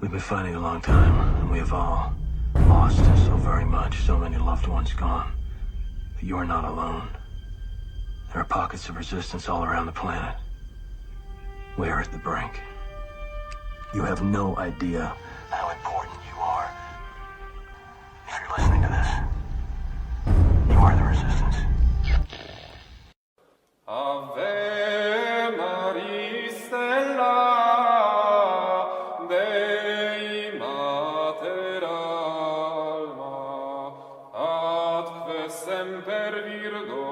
We've been fighting a long time, and we have all lost so very much, so many loved ones gone. But you are not alone. There are pockets of resistance all around the planet. We are at the brink. You have no idea how important you are. If you're listening to this, you are the resistance. Ave Maria Stella Dei Mater Alma atque semper virgo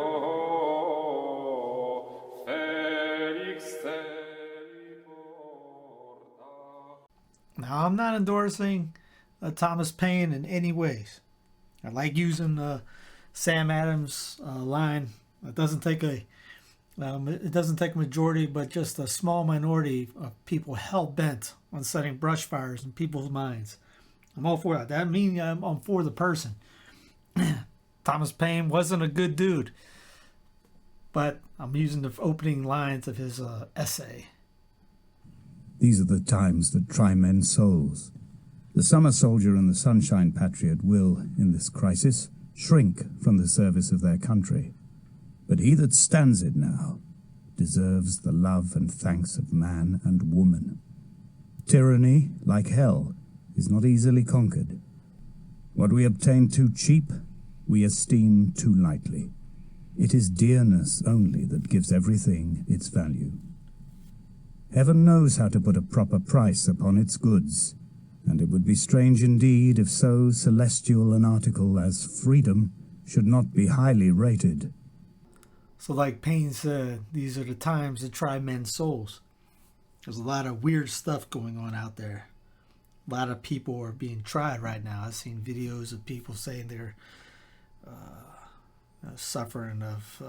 Felix te porta. Now, I'm not endorsing Thomas Paine in any ways. I like using Sam Adams' line. It doesn't take a majority, but just a small minority of people hell bent on setting brush fires in people's minds. I'm all for that. That means I'm for the person. Thomas Paine wasn't a good dude, but I'm using the opening lines of his essay. These are the times that try men's souls. The summer soldier and the sunshine patriot will, in this crisis, shrink from the service of their country. But he that stands it now deserves the love and thanks of man and woman. Tyranny, like hell, is not easily conquered. What we obtain too cheap, we esteem too lightly. It is dearness only that gives everything its value. Heaven knows how to put a proper price upon its goods, and it would be strange indeed if so celestial an article as freedom should not be highly rated. So like Paine said, these are the times that try men's souls. There's a lot of weird stuff going on out there. A lot of people are being tried right now. I've seen videos of people saying they're suffering of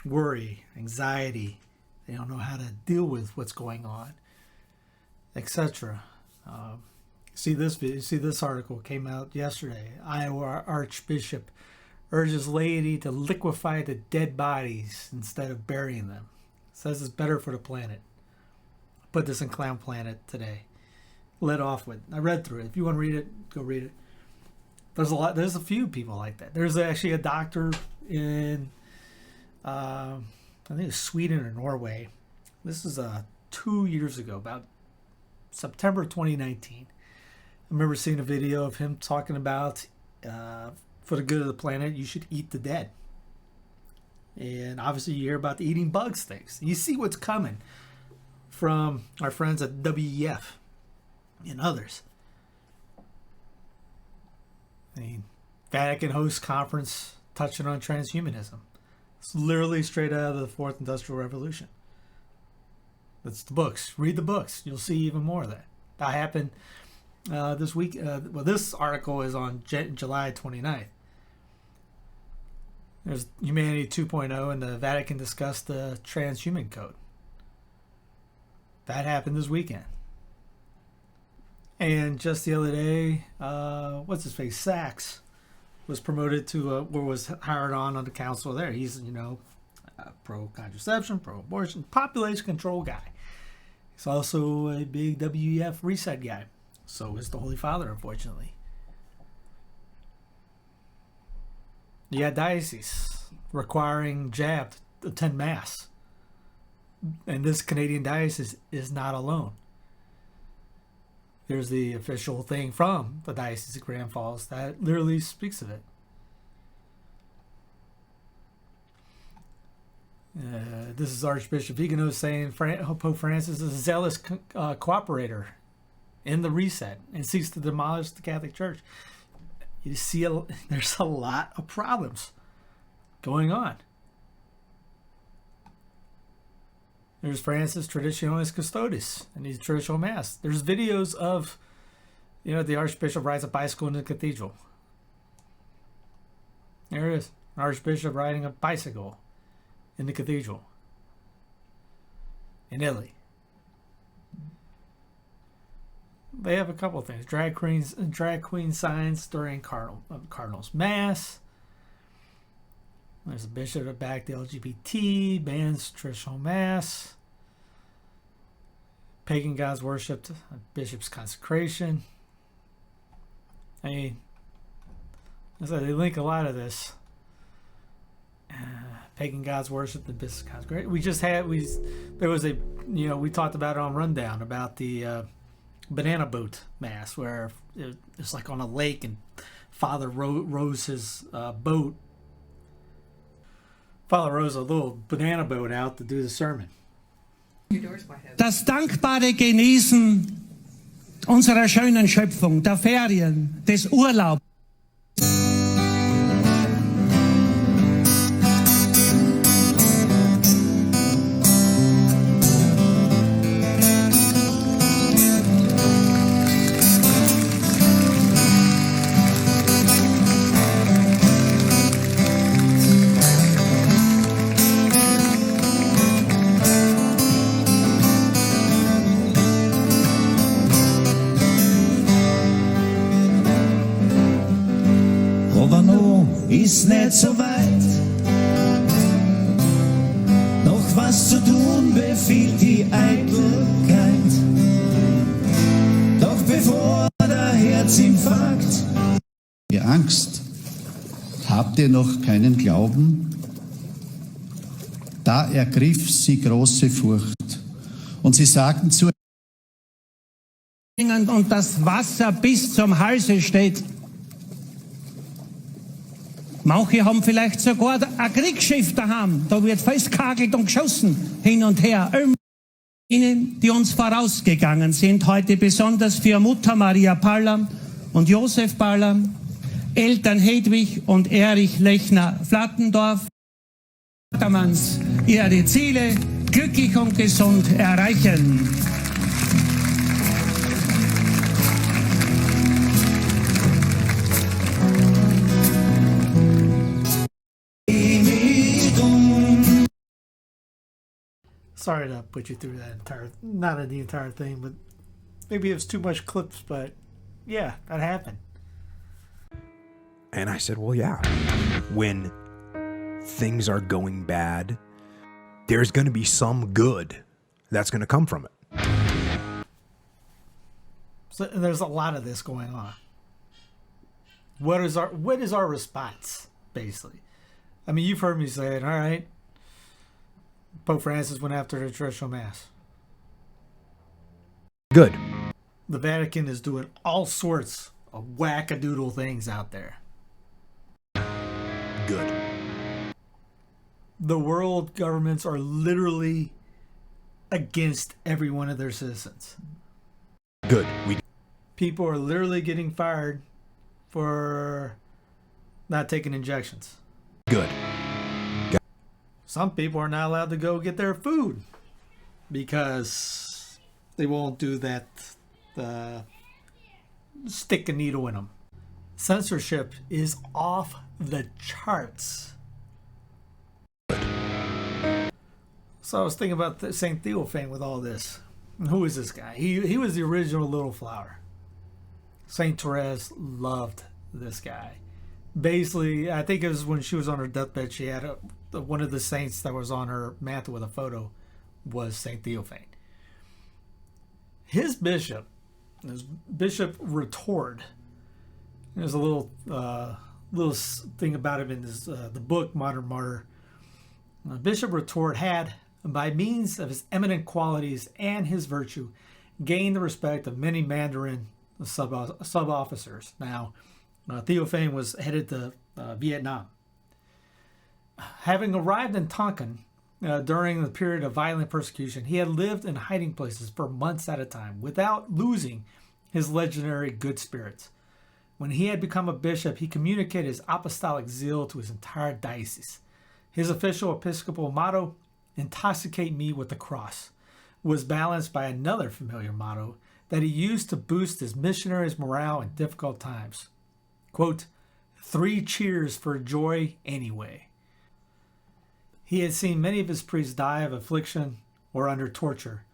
worry, anxiety. They don't know how to deal with what's going on, etc. See this article came out yesterday. Iowa Archbishop urges laity to liquefy the dead bodies instead of burying them. Says it's better for the planet. Put this in Clown Planet today. Let off with. I read through it. If you want to read it, go read it. There's a few people like that. There's actually a doctor in I think it's Sweden or Norway. This is 2 years ago, about September 2019. I remember seeing a video of him talking about for the good of the planet, you should eat the dead. And obviously you hear about the eating bugs things. You see what's coming from our friends at WEF and others. I mean, Vatican hosts conference touching on transhumanism. It's literally straight out of the Fourth Industrial Revolution. That's the books. Read the books. You'll see even more of that. That happened this week. Well, this article is on July 29th. There's Humanity 2.0 and the Vatican discussed the transhuman code. That happened this weekend. And just the other day, what's his face? Sachs was promoted to, or was hired on the council there. He's, pro-contraception, pro-abortion, population control guy. He's also a big WEF reset guy. So is the Holy Father, unfortunately. You got dioceses requiring jab to attend Mass. And this Canadian diocese is not alone. There's the official thing from the Diocese of Grand Falls that literally speaks of it. This is Archbishop Vigano saying Pope Francis is a zealous cooperator in the reset and seeks to demolish the Catholic Church. You see, there's a lot of problems going on. There's Francis Traditionis Custodes and his traditional mass. There's videos of, the Archbishop rides a bicycle in the cathedral. There it is. An Archbishop riding a bicycle in the cathedral in Italy. They have a couple of things. Drag queen signs during Cardinals Mass. There's a bishop that backed the LGBT, bans traditional Mass. pagan gods worshipped, a bishop's consecration. I mean, as I said, they link a lot of this. Pagan gods worshipped, the bishop's consecration. There was a, we talked about it on Rundown about the banana boat mass where it's like on a lake and Father rows his boat. Father rows a little banana boat out to do the sermon. Das dankbare Genießen unserer schönen Schöpfung, der Ferien, des Urlaubs. Aber noch ist nicht so weit. Noch was zu tun befiehlt die Eitelkeit. Doch bevor der Herzinfarkt. Ihr Angst? Habt ihr noch keinen Glauben? Da ergriff sie große Furcht. Und sie sagten zu Und das Wasser bis zum Halse steht. Manche haben vielleicht sogar ein Kriegsschiff daheim. Da wird festgehagelt und geschossen, hin und her. Ihnen, die uns vorausgegangen sind, heute besonders für Mutter Maria Pallam und Josef Pallam, Eltern Hedwig und Erich Lechner-Flattendorf, Vatermanns, ihre Ziele glücklich und gesund erreichen. Sorry to put you through that not the entire thing, but maybe it was too much clips, but yeah, that happened. And I said, well, yeah, when things are going bad, there's going to be some good that's going to come from it. So there's a lot of this going on. What is our response, basically? I mean, you've heard me say it, all right. Pope Francis went after the traditional mass. Good. The Vatican is doing all sorts of wackadoodle things out there. Good. The world governments are literally against every one of their citizens. Good. People are literally getting fired for not taking injections. Good. Some people are not allowed to go get their food because they won't do that, stick a needle in them. Censorship is off the charts. So I was thinking about St. Theophane with all this. Who is this guy? He was the original Little Flower. St. Therese loved this guy. Basically, I think it was when she was on her deathbed, she had one of the saints that was on her mantle with a photo was St. Theophane. His bishop, Bishop Retord, there's a little thing about him in this, the book Modern Martyr. Bishop Retord had, by means of his eminent qualities and his virtue, gained the respect of many Mandarin sub-officers. Now, Theophane was headed to Vietnam. Having arrived in Tonkin during the period of violent persecution, he had lived in hiding places for months at a time without losing his legendary good spirits. When he had become a bishop, he communicated his apostolic zeal to his entire diocese. His official episcopal motto, "Intoxicate me with the cross," was balanced by another familiar motto that he used to boost his missionaries' morale in difficult times. Quote, 3 cheers for joy anyway. He had seen many of his priests die of affliction or under torture,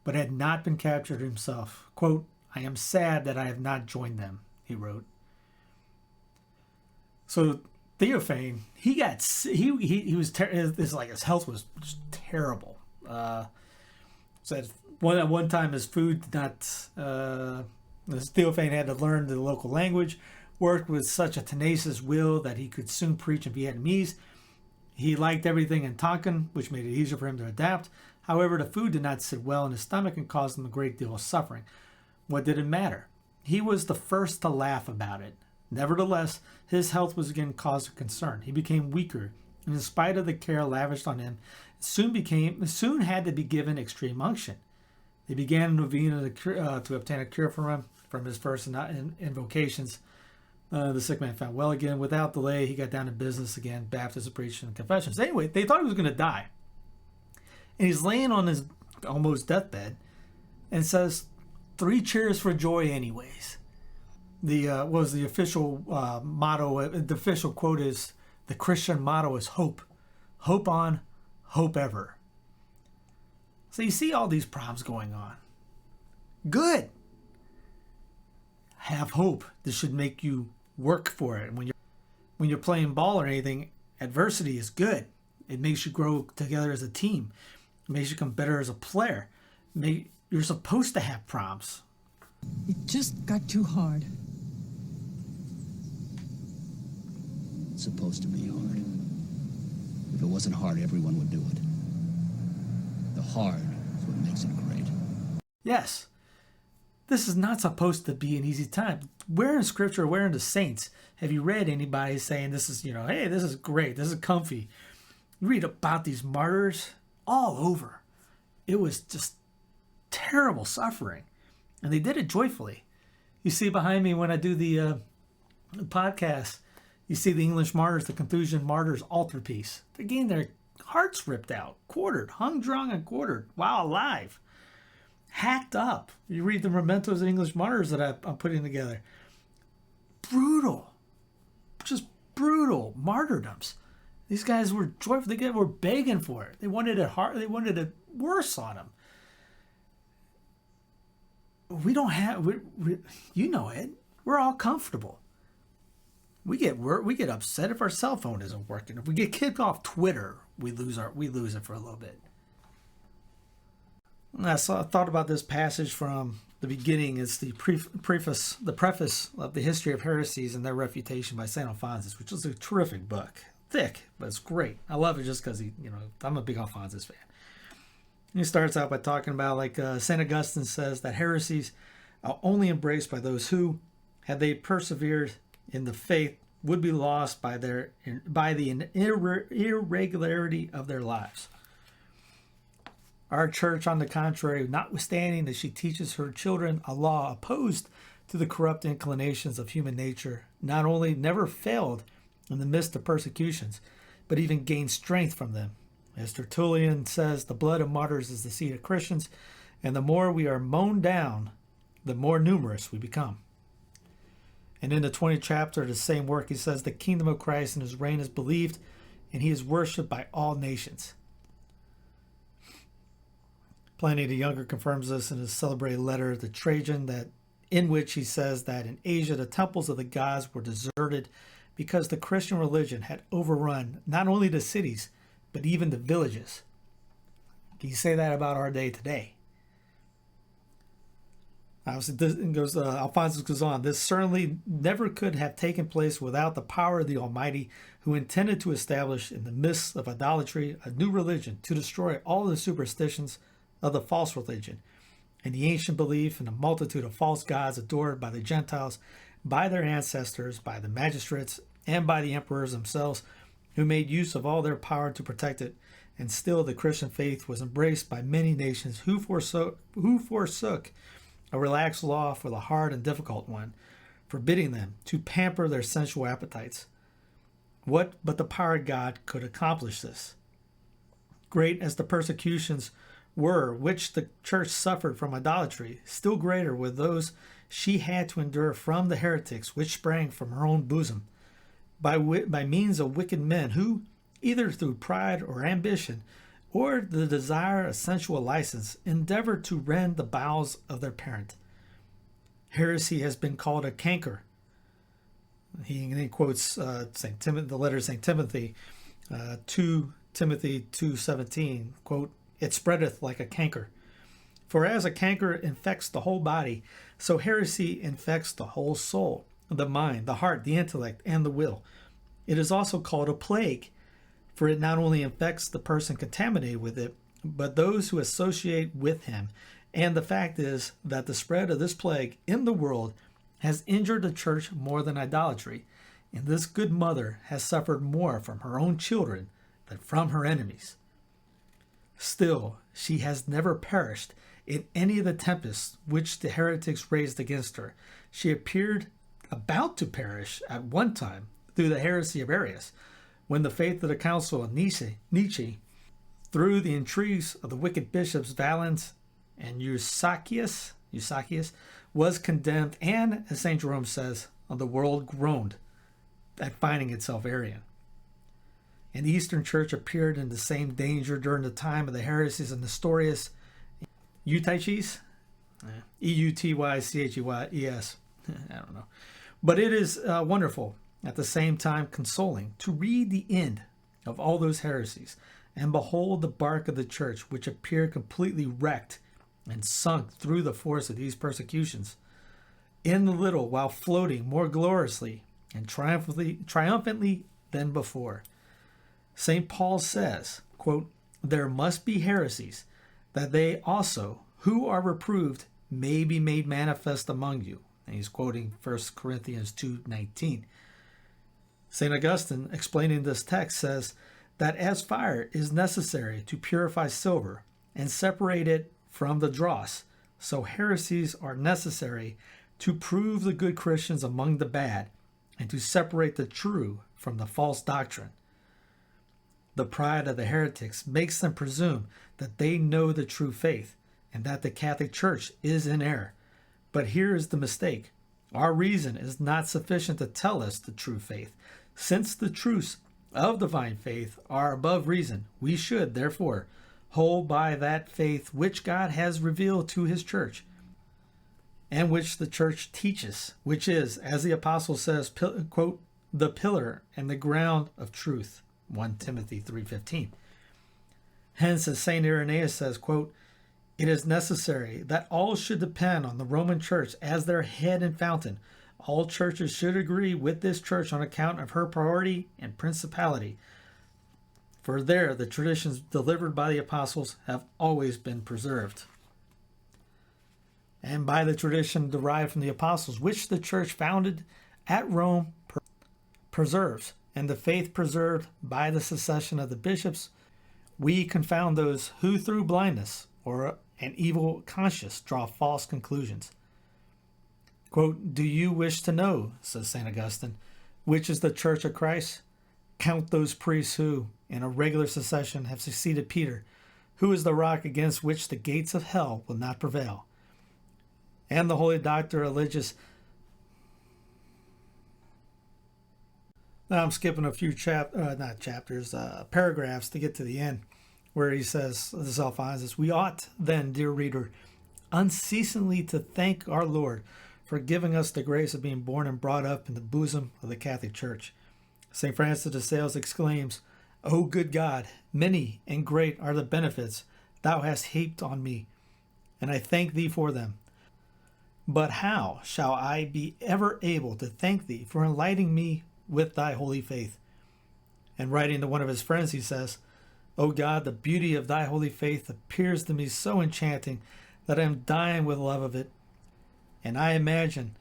but had not been captured himself. Quote, I am sad that I have not joined them, he wrote. So Theophane, he was like his health was just terrible. So At one time, his food did not. Theophane had to learn the local language, worked with such a tenacious will that he could soon preach in Vietnamese. He liked everything in Tonkin, which made it easier for him to adapt. However, the food did not sit well in his stomach and caused him a great deal of suffering. What did it matter? He was the first to laugh about it. Nevertheless, his health was again cause of concern. He became weaker, and in spite of the care lavished on him, soon had to be given extreme unction. They began a novena to obtain a cure for him from his first invocations. The sick man found well again. Without delay, he got down to business again, baptism, preaching, and confessions. Anyway, they thought he was going to die. And he's laying on his almost deathbed and says, 3 cheers for joy anyways. The official motto, the official quote is, the Christian motto is hope. Hope on, hope ever. So you see all these problems going on. Good. Have hope. This should make you work for it. When you're playing ball or anything, adversity is good. It makes you grow together as a team. It makes you become better as a player. You're supposed to have problems. It just got too hard. It's supposed to be hard. If it wasn't hard, everyone would do it. The hard is what makes it great. Yes. This is not supposed to be an easy time. Where in Scripture, where in the saints, have you read anybody saying this is, hey, this is great, this is comfy? You read about these martyrs all over. It was just terrible suffering. And they did it joyfully. You see behind me when I do the podcast, you see the English martyrs, the Confucian martyrs altarpiece. They're getting their hearts ripped out, quartered, hung, drawn, and quartered while alive. Hacked up. You read the mementos of English martyrs that I'm putting together. Brutal. Just brutal martyrdoms. These guys were joyful. They were begging for it. They wanted it hard. They wanted it worse on them. We don't have, you know it. We're all comfortable. We get upset if our cell phone isn't working. If we get kicked off Twitter, we lose it for a little bit. I thought about this passage from the beginning. It's the preface of the History of Heresies and Their Refutation by St. Alphonsus, which is a terrific book. Thick, but it's great. I love it just because I'm a big Alphonsus fan. And he starts out by talking about, like St. Augustine says, that heresies are only embraced by those who, had they persevered in the faith, would be lost by the irregularity of their lives. Our church, on the contrary, notwithstanding that she teaches her children a law opposed to the corrupt inclinations of human nature, not only never failed in the midst of persecutions, but even gained strength from them. As Tertullian says, the blood of martyrs is the seed of Christians, and the more we are mown down, the more numerous we become. And in the 20th chapter of the same work, he says, the kingdom of Christ and his reign is believed, and he is worshipped by all nations. Pliny the Younger confirms this in his celebrated letter to Trajan, in which he says that in Asia the temples of the gods were deserted because the Christian religion had overrun not only the cities, but even the villages. Can you say that about our day today? Obviously, Alphonsus goes on, this certainly never could have taken place without the power of the Almighty, who intended to establish in the midst of idolatry a new religion, to destroy all the superstitions of the false religion and the ancient belief in a multitude of false gods adored by the Gentiles, by their ancestors, by the magistrates, and by the emperors themselves, who made use of all their power to protect it. And still the Christian faith was embraced by many nations who forsook a relaxed law for the hard and difficult one, forbidding them to pamper their sensual appetites. What but the power of God could accomplish this? Great as the persecutions were which the church suffered from idolatry, still greater were those she had to endure from the heretics which sprang from her own bosom, by means of wicked men who, either through pride or ambition, or the desire of sensual license, endeavored to rend the bowels of their parent. Heresy has been called a canker. He quotes the letter of St. Timothy, 2 Timothy 2:17, quote, it spreadeth like a canker. For as a canker infects the whole body, so heresy infects the whole soul, the mind, the heart, the intellect, and the will. It is also called a plague, for it not only infects the person contaminated with it, but those who associate with him. And the fact is that the spread of this plague in the world has injured the church more than idolatry, and this good mother has suffered more from her own children than from her enemies. Still, she has never perished in any of the tempests which the heretics raised against her. She appeared about to perish at one time through the heresy of Arius, when the faith of the council of Nietzsche, through the intrigues of the wicked bishops Valens and Eusachius, was condemned, and, as St. Jerome says, the world groaned at finding itself Arian. And the Eastern Church appeared in the same danger during the time of the heresies of Nestorius, Eutyches, Eutyches, I don't know. But it is wonderful, at the same time consoling, to read the end of all those heresies and behold the bark of the church, which appeared completely wrecked and sunk through the force of these persecutions, in the little while floating more gloriously and triumphantly than before. St. Paul says, quote, "There must be heresies, that they also, who are reproved, may be made manifest among you." And he's quoting 1 Corinthians 2:19. St. Augustine, explaining this text, says that as fire is necessary to purify silver and separate it from the dross, so heresies are necessary to prove the good Christians among the bad and to separate the true from the false doctrine. The pride of the heretics makes them presume that they know the true faith and that the Catholic Church is in error. But here is the mistake. Our reason is not sufficient to tell us the true faith. Since the truths of divine faith are above reason, we should, therefore, hold by that faith which God has revealed to his church, and which the church teaches, which is, as the apostle says, quote, "the pillar and the ground of truth." 1 Timothy 3:15. Hence, as St. Irenaeus says, quote, "It is necessary that all should depend on the Roman Church as their head and fountain. All churches should agree with this church on account of her priority and principality. For there the traditions delivered by the apostles have always been preserved." And by the tradition derived from the apostles, which the church founded at Rome preserves, and the faith preserved by the succession of the bishops, we confound those who through blindness or an evil conscience draw false conclusions. Quote, "Do you wish to know," says St. Augustine, "which is the church of Christ? Count those priests who, in a regular succession, have succeeded Peter, who is the rock against which the gates of hell will not prevail. And the holy doctor Eligius." Now I'm skipping a few paragraphs to get to the end, where he says, the Self-Honest, "We ought then, dear reader, unceasingly to thank our Lord for giving us the grace of being born and brought up in the bosom of the Catholic Church." St. Francis de Sales exclaims, "O good God, many and great are the benefits thou hast heaped on me, and I thank thee for them. But how shall I be ever able to thank thee for enlightening me with thy holy faith?" And writing to one of his friends, he says, "O God, the beauty of thy holy faith appears to me so enchanting that I am dying with love of it, and I imagine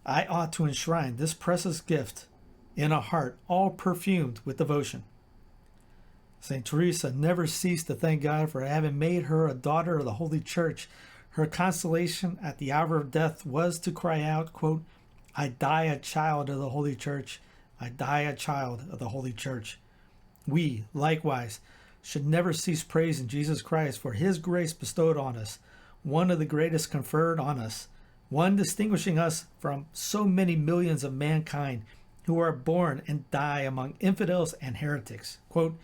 I ought to enshrine this precious gift in a heart all perfumed with devotion." St. Teresa never ceased to thank God for having made her a daughter of the Holy Church. Her consolation at the hour of death was to cry out, quote, "I die a child of the Holy Church. I die a child of the Holy Church." We, likewise, should never cease praising Jesus Christ for his grace bestowed on us, one of the greatest conferred on us, one distinguishing us from so many millions of mankind who are born and die among infidels and heretics. Quote,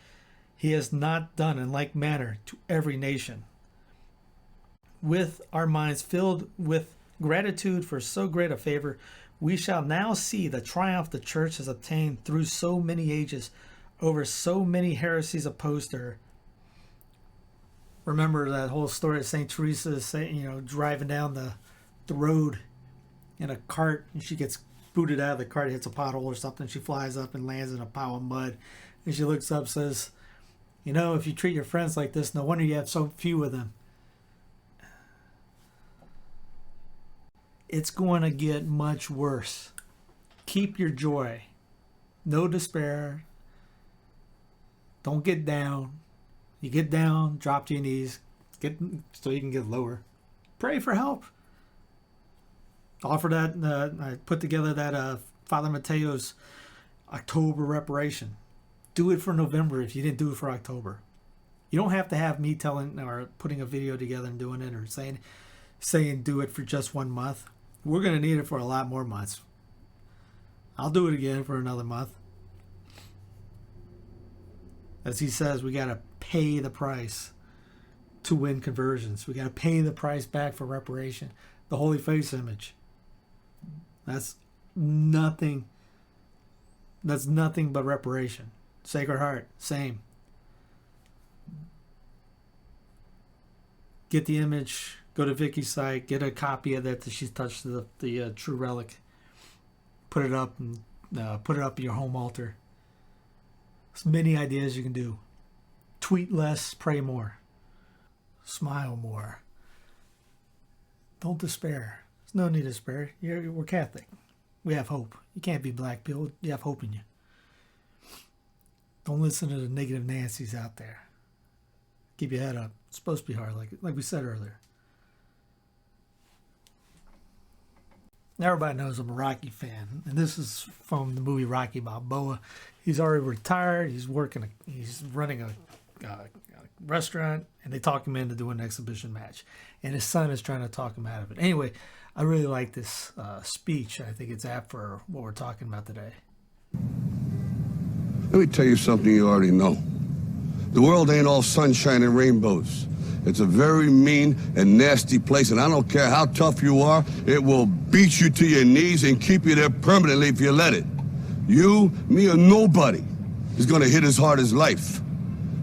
"He has not done in like manner to every nation." With our minds filled with gratitude for so great a favor, we shall now see the triumph the Church has obtained through so many ages over so many heresies opposed to her. remember that whole story of St. Teresa, driving down the road in a cart, and she gets booted out of the cart, hits a pothole or something. She flies up and lands in a pile of mud. And she looks up, says, if you treat your friends like this, no wonder you have so few of them. It's going to get much worse. Keep your joy. No despair. Don't get down. You get down, drop to your knees, so you can get lower. Pray for help. Offer that. I put together that Father Mateo's October reparation. Do it for November if you didn't do it for October. You don't have to have me telling or putting a video together and doing it, or saying do it for just 1 month. We're going to need it for a lot more months. I'll do it again for another month. As he says, we got to pay the price to win conversions. We got to pay the price back for reparation. The Holy Face image. That's nothing but reparation. Sacred Heart, same. Get the image, go to Vicky's site, get a copy of that she's touched the true relic. Put it up and put it up at your home altar. There's many ideas you can do. Tweet less, pray more. Smile more. Don't despair. There's no need to despair. We're Catholic. We have hope. You can't be black-pilled. You have hope in you. Don't listen to the negative Nancy's out there. Keep your head up. It's supposed to be hard, like we said earlier. Everybody knows I'm a Rocky fan, and this is from the movie Rocky Balboa. He's already retired. He's running a restaurant, and they talk him into doing an exhibition match, and his son is trying to talk him out of it. Anyway, I really like this speech. I think it's apt for what we're talking about today. Let me tell you something you already know. The world ain't all sunshine and rainbows. It's a very mean and nasty place, and I don't care how tough you are, it will beat you to your knees and keep you there permanently if you let it. You, me, or nobody is gonna hit as hard as life.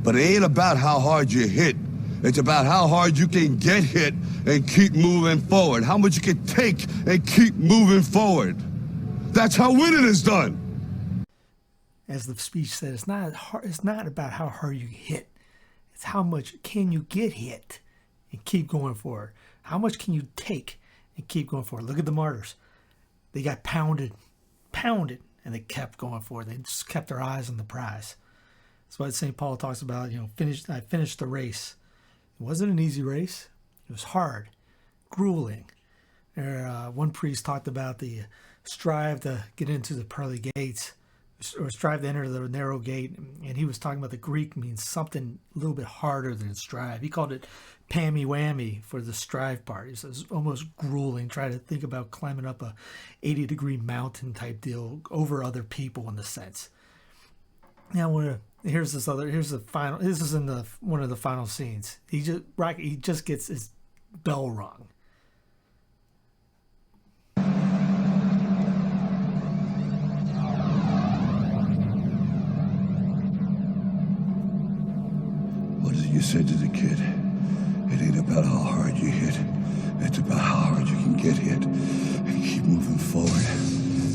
But it ain't about how hard you hit. It's about how hard you can get hit and keep moving forward. How much you can take and keep moving forward. That's how winning is done. As the speech said, it's not about how hard you hit. It's how much can you get hit and keep going forward. How much can you take and keep going forward. Look at the martyrs. They got pounded, and they kept going forward. They just kept their eyes on the prize. That's why St. Paul talks about, I finished the race. It wasn't an easy race. It was hard, grueling. One priest talked about the strive to get into the pearly gates, or strive to enter the narrow gate, and he was talking about the Greek means something a little bit harder than strive. He called it pammy whammy for the strive part. He says almost grueling. Try to think about climbing up a 80-degree mountain type deal over other people in a sense. Now here's the final. This is in one of the final scenes. He just gets his bell rung. What is it you said to the kid? It ain't about how hard you hit. It's about how hard you can get hit and keep moving forward.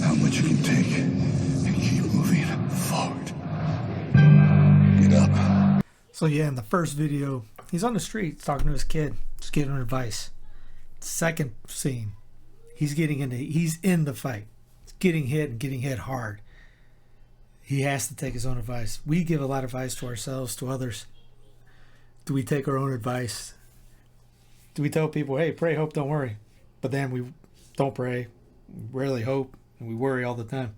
How much you can take and keep moving forward. Get up. So yeah, in the first video, he's on the street talking to his kid, just giving him advice. Second scene, he's in the fight. He's getting hit and getting hit hard. He has to take his own advice. We give a lot of advice to ourselves, to others. Do we take our own advice? Do we tell people, hey, pray, hope, don't worry? But then we don't pray, we rarely hope, and we worry all the time.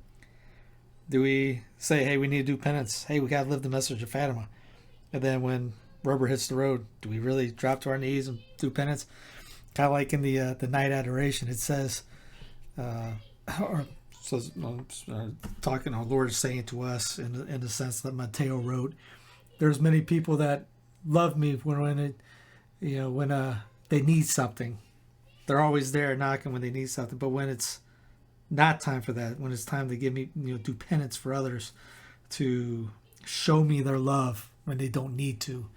Do we say, hey, we need to do penance? Hey, we got to live the message of Fatima. And then when rubber hits the road, do we really drop to our knees and do penance? Kind of like in the night adoration, it says, talking, our Lord is saying to us in the sense that Mateo wrote, there's many people that love me when they need something. They're always there knocking when they need something. But when it's not time for that, when it's time to give me, do penance for others, to show me their love when they don't need to,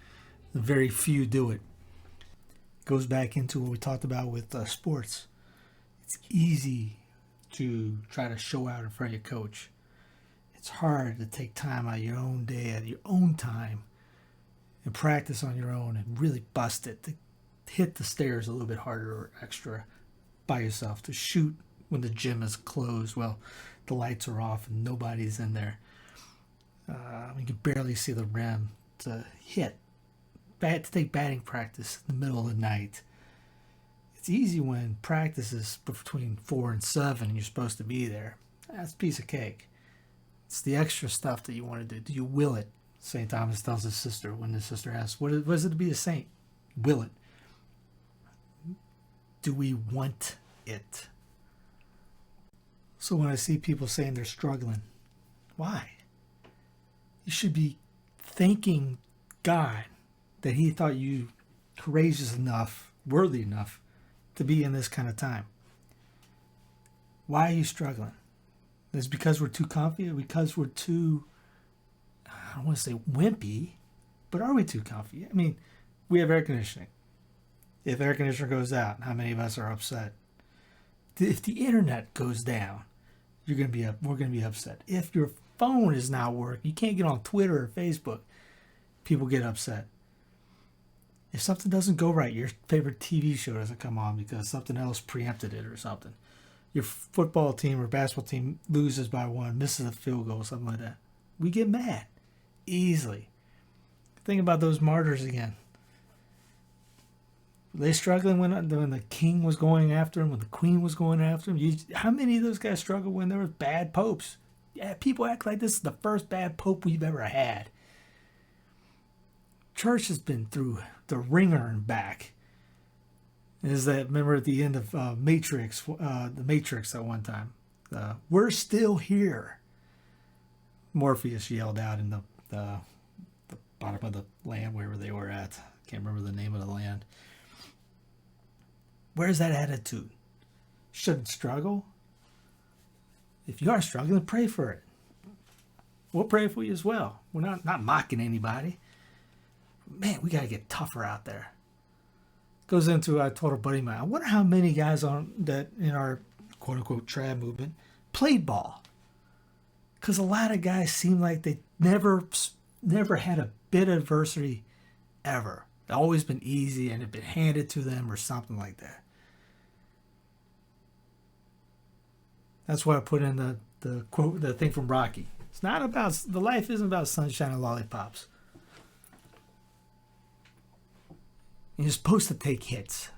Very few do it. Goes back into what we talked about with sports. It's easy to try to show out in front of your coach. It's hard to take time out of your own day, at your own time, and practice on your own and really bust it, to hit the stairs a little bit harder or extra by yourself, to shoot when the gym is closed. Well, the lights are off and nobody's in there. You can barely see the rim, to hit. To take batting practice in the middle of the night. It's easy when practice is between 4 and 7 and you're supposed to be there. That's a piece of cake. It's the extra stuff that you want to do. Do you will it? St. Thomas tells his sister when his sister asks, what is it to be a saint? Will it. Do we want it? So when I see people saying they're struggling, why? You should be thanking God that he thought you courageous enough, worthy enough to be in this kind of time. Why are you struggling? Is it because we're too comfy? Or because we're too, I don't want to say wimpy, but are we too comfy? I mean, we have air conditioning. If air conditioner goes out, how many of us are upset? If the internet goes down, we're going to be upset. If your phone is not working, you can't get on Twitter or Facebook, people get upset. If something doesn't go right, your favorite TV show doesn't come on because something else preempted it or something. Your football team or basketball team loses by 1, misses a field goal, something like that. We get mad easily. Think about those martyrs again. Were they struggling when the king was going after him, when the queen was going after him? How many of those guys struggled when there were bad popes? Yeah, people act like this is the first bad pope we've ever had. Church has been through the ringer and back. Is that, remember at the end of the Matrix at one time, we're still here. Morpheus yelled out in the bottom of the land, wherever they were at. Can't remember the name of the land. Where's that attitude? Shouldn't struggle. If you are struggling, pray for it. We'll pray for you as well. We're not mocking anybody. Man, we got to get tougher out there. Goes into, I told a buddy of mine, I wonder how many guys that in our quote-unquote trad movement played ball. Because a lot of guys seem like they never had a bit of adversity ever. It's always been easy and it been handed to them or something like that. That's why I put in the quote, the thing from Rocky. It's not about, the life isn't about sunshine and lollipops. You're supposed to take hits.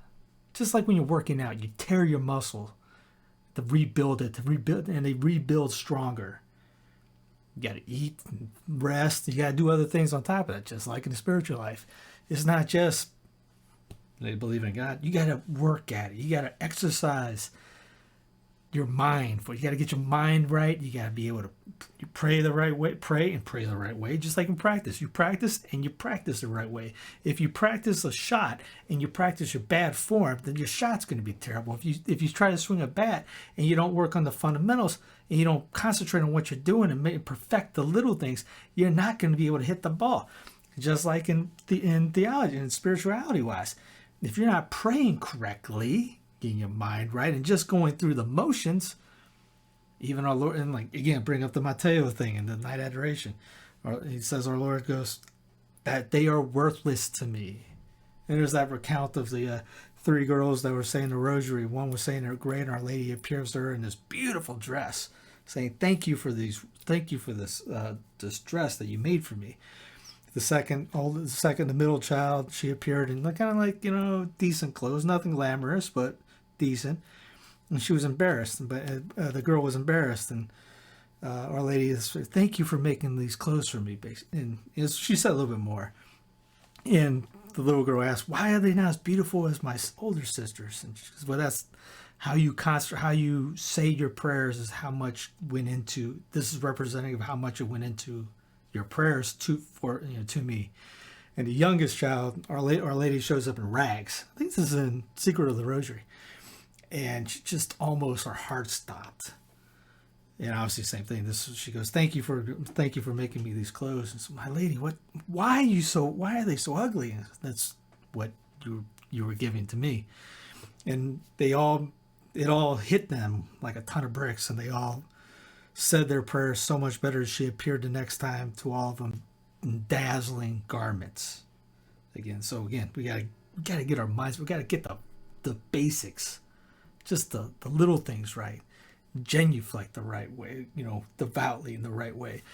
Just like when you're working out, you tear your muscle to rebuild it, and they rebuild stronger. You got to eat, and rest. You got to do other things on top of that, just like in the spiritual life. It's not just they believe in God. You got to work at it. You got to exercise your mind. You got to get your mind right. You got to be able to pray the right way, pray the right way, just like in practice. You practice and you practice the right way. If you practice a shot and you practice your bad form, then your shot's going to be terrible. If you try to swing a bat and you don't work on the fundamentals and you don't concentrate on what you're doing and perfect the little things, you're not going to be able to hit the ball. Just like in theology and spirituality wise, if you're not praying correctly, getting your mind right, and just going through the motions, even our Lord, and like again, bring up the Mateo thing and the night adoration. He says our Lord goes, that they are worthless to me. And there's that recount of the 3 girls that were saying the rosary. One was saying they're great, and Our Lady appears to her in this beautiful dress, saying, "Thank you for this dress that you made for me." The middle child, she appeared in kind of like, decent clothes, nothing glamorous, but decent. And she was embarrassed, but the girl was embarrassed, and Our Lady is, "Thank you for making these clothes for me." And she said a little bit more. And the little girl asked, "Why are they not as beautiful as my older sisters?" And she goes, "Well, that's how you say your prayers is how much went into. This is representative of how much it went into your prayers to me." And the youngest child, Our Lady shows up in rags. I think this is in Secret of the Rosary. And she just almost, her heart stopped. And obviously, same thing. She goes, thank you for making me these clothes. And so, my lady, why are they so ugly? And that's what you were giving to me. And it all hit them like a ton of bricks, and they all said their prayers so much better as she appeared the next time, to all of them in dazzling garments. Again, we gotta get our minds, we gotta get the basics, just the little things right. Genuflect the right way, devoutly in the right way.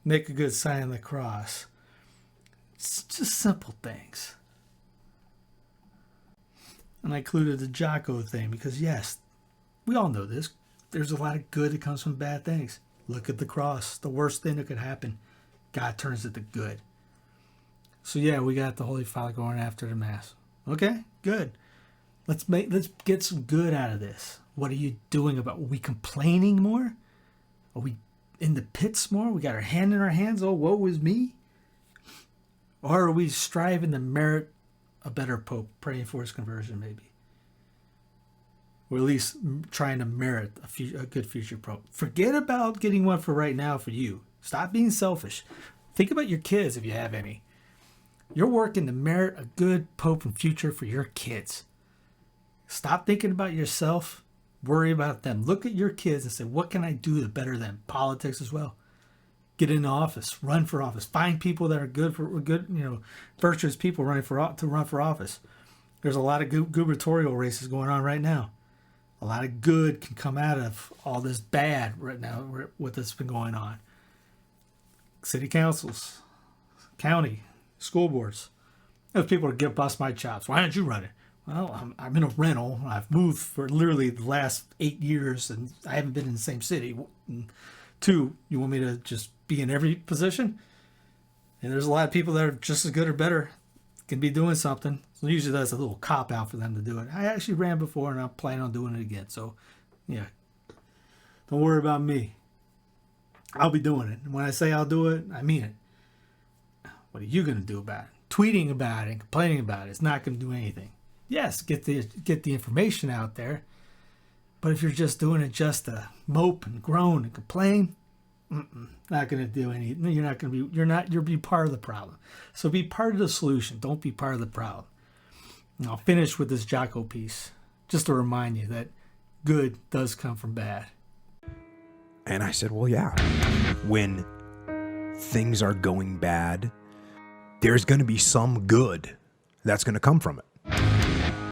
Make a good sign of the cross. It's just simple things. And I included the Jocko thing because, yes, we all know this. There's a lot of good that comes from bad things. Look at the cross. The worst thing that could happen, God turns it to good. So yeah, we got the Holy Father going after the Mass. Okay, good. Let's get some good out of this. What are you doing about it? Are we complaining more? Are we in the pits more? We got our hand in our hands. Oh, woe is me. Or are we striving to merit a better Pope, praying for his conversion maybe? Or at least trying to merit a good future Pope. Forget about getting one for right now for you. Stop being selfish. Think about your kids if you have any. You're working to merit a good Pope and future for your kids. Stop thinking about yourself. Worry about them. Look at your kids and say, what can I do to better them? Politics as well. Get into office. Run for office. Find people that are good, virtuous people to run for office. There's a lot of gubernatorial races going on right now. A lot of good can come out of all this bad right now, what's been going on. City councils, county, school boards. Those people that bust my chops. Why don't you run it? Well, I'm in a rental. I've moved for literally the last 8 years, and I haven't been in the same city. And 2, you want me to just be in every position? And there's a lot of people that are just as good or better, can be doing something. So usually that's a little cop out for them to do it. I actually ran before, and I'm planning on doing it again. So, yeah, don't worry about me. I'll be doing it. And when I say I'll do it, I mean it. What are you going to do about it? Tweeting about it and complaining about it is not going to do anything. Yes, get the information out there, but if you're just doing it just to mope and groan and complain, not going to do anything. You'll be part of the problem. So be part of the solution. Don't be part of the problem. And I'll finish with this Jocko piece, just to remind you that good does come from bad. And I said, well, yeah, when things are going bad, there's going to be some good that's going to come from it.